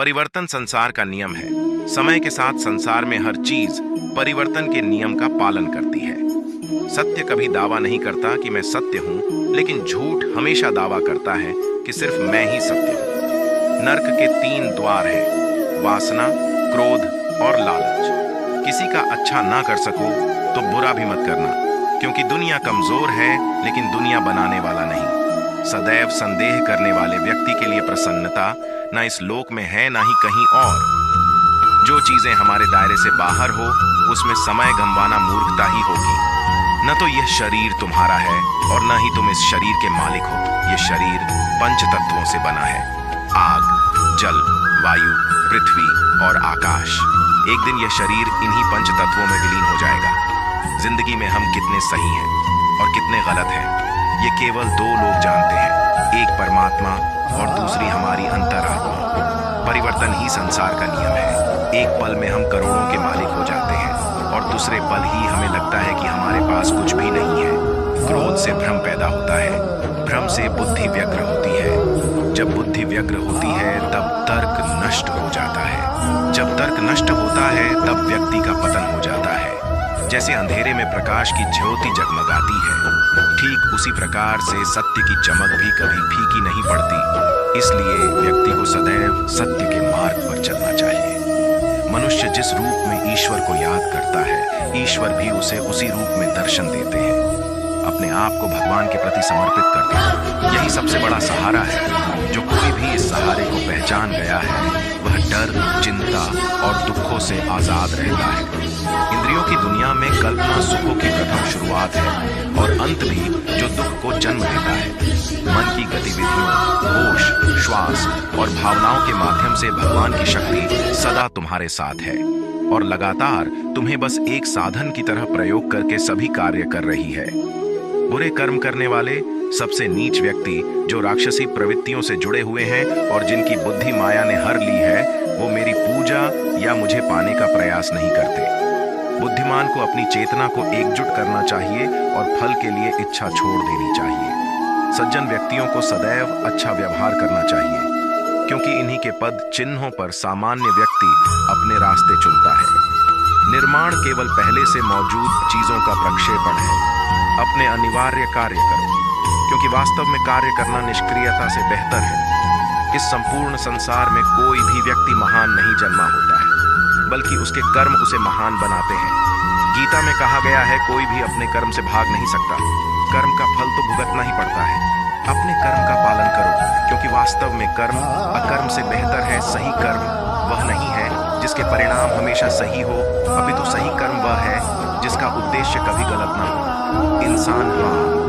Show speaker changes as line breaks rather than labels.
परिवर्तन संसार का नियम है। समय के साथ संसार में हर चीज परिवर्तन के नियम का पालन करती है। सत्य कभी दावा नहीं करता कि मैं सत्य हूं, लेकिन झूठ हमेशा दावा करता है कि सिर्फ मैं ही सत्य हूं। नर्क के 3 द्वार हैं: वासना, क्रोध और लालच। किसी का अच्छा ना कर सको तो बुरा भी मत करना, क्योंकि दुनिया कमजोर है लेकिन दुनिया बनाने वाला नहीं। सदैव संदेह करने वाले व्यक्ति के लिए प्रसन्नता ना इस लोक में है ना ही कहीं और। जो चीजें हमारे दायरे से बाहर हो उसमें समय गंवाना मूर्खता ही होगी। न तो यह शरीर तुम्हारा है और न ही तुम इस शरीर के मालिक हो। यह शरीर 5 तत्वों से बना है: आग, जल, वायु, पृथ्वी और आकाश। एक दिन यह शरीर इन्हीं 5 तत्वों में विलीन हो जाएगा। जिंदगी में हम कितने सही हैं और कितने गलत हैं, ये केवल 2 लोग जानते हैं, एक परमात्मा और दूसरी हमारी अंतरात्मा। परिवर्तन ही संसार का नियम है। एक पल में हम करोड़ों के मालिक हो जाते हैं और दूसरे पल ही हमें लगता है कि हमारे पास कुछ भी नहीं है। क्रोध से भ्रम पैदा होता है, भ्रम से बुद्धि व्यग्र होती है। जब बुद्धि व्यग्र होती है तब तर्क नष्ट हो जाता है। जब तर्क नष्ट होता है तब व्यक्ति का पतन हो जाता है। जैसे अंधेरे में प्रकाश की ज्योति जगमगाती है, ठीक उसी प्रकार से सत्य की चमक भी कभी फीकी नहीं पड़ती। इसलिए व्यक्ति को सदैव सत्य के मार्ग पर चलना चाहिए। मनुष्य जिस रूप में ईश्वर को याद करता है, ईश्वर भी उसे उसी रूप में दर्शन देते हैं। अपने आप को भगवान के प्रति समर्पित कर दो। यही सबसे बड़ा सहारा है। जो कोई भी इस सहारे को पहचान गया है वह डर, चिंता और दुखों से आजाद रहता है। इंद्रियों की दुनिया में कल्पना सुखों की प्रथम शुरुआत है और अंत भी जो दुख को जन्म देता है। मन की गतिविधियों, होश, श्वास और भावनाओं के माध्यम से भगवान की शक्ति सदा तुम्हारे साथ है और लगातार तुम्हें बस एक साधन की तरह प्रयोग करके सभी कार्य कर रही है। बुरे कर्म करने वाले, सबसे नीच व्यक्ति जो राक्षसी प्रवृत्तियों से जुड़े हुए हैं और जिनकी बुद्धि माया ने हर ली है, वो मेरी पूजा या मुझे पाने का प्रयास नहीं करते। बुद्धिमान को अपनी चेतना को एकजुट करना चाहिए और फल के लिए इच्छा छोड़ देनी चाहिए। सज्जन व्यक्तियों को सदैव अच्छा व्यवहार करना चाहिए, क्योंकि इन्हीं के पद चिन्हों पर सामान्य व्यक्ति अपने रास्ते चुनता है। निर्माण केवल पहले से मौजूद चीजों का प्रक्षेपण है। अपने अनिवार्य कार्य करो, क्योंकि वास्तव में कार्य करना निष्क्रियता से बेहतर है। इस संपूर्ण संसार में कोई भी व्यक्ति महान नहीं जन्मा होता है, बल्कि उसके कर्म उसे महान बनाते हैं। गीता में कहा गया है, कोई भी अपने कर्म से भाग नहीं सकता। कर्म का फल तो भुगतना ही पड़ता है। अपने कर्म का पालन करो, क्योंकि वास्तव में कर्म अकर्म से बेहतर है। सही कर्म वह नहीं है जिसके परिणाम हमेशा सही हो, अपितु सही कर्म वह है जिसका उद्देश्य कभी गलत ना हो। इंसान हाँ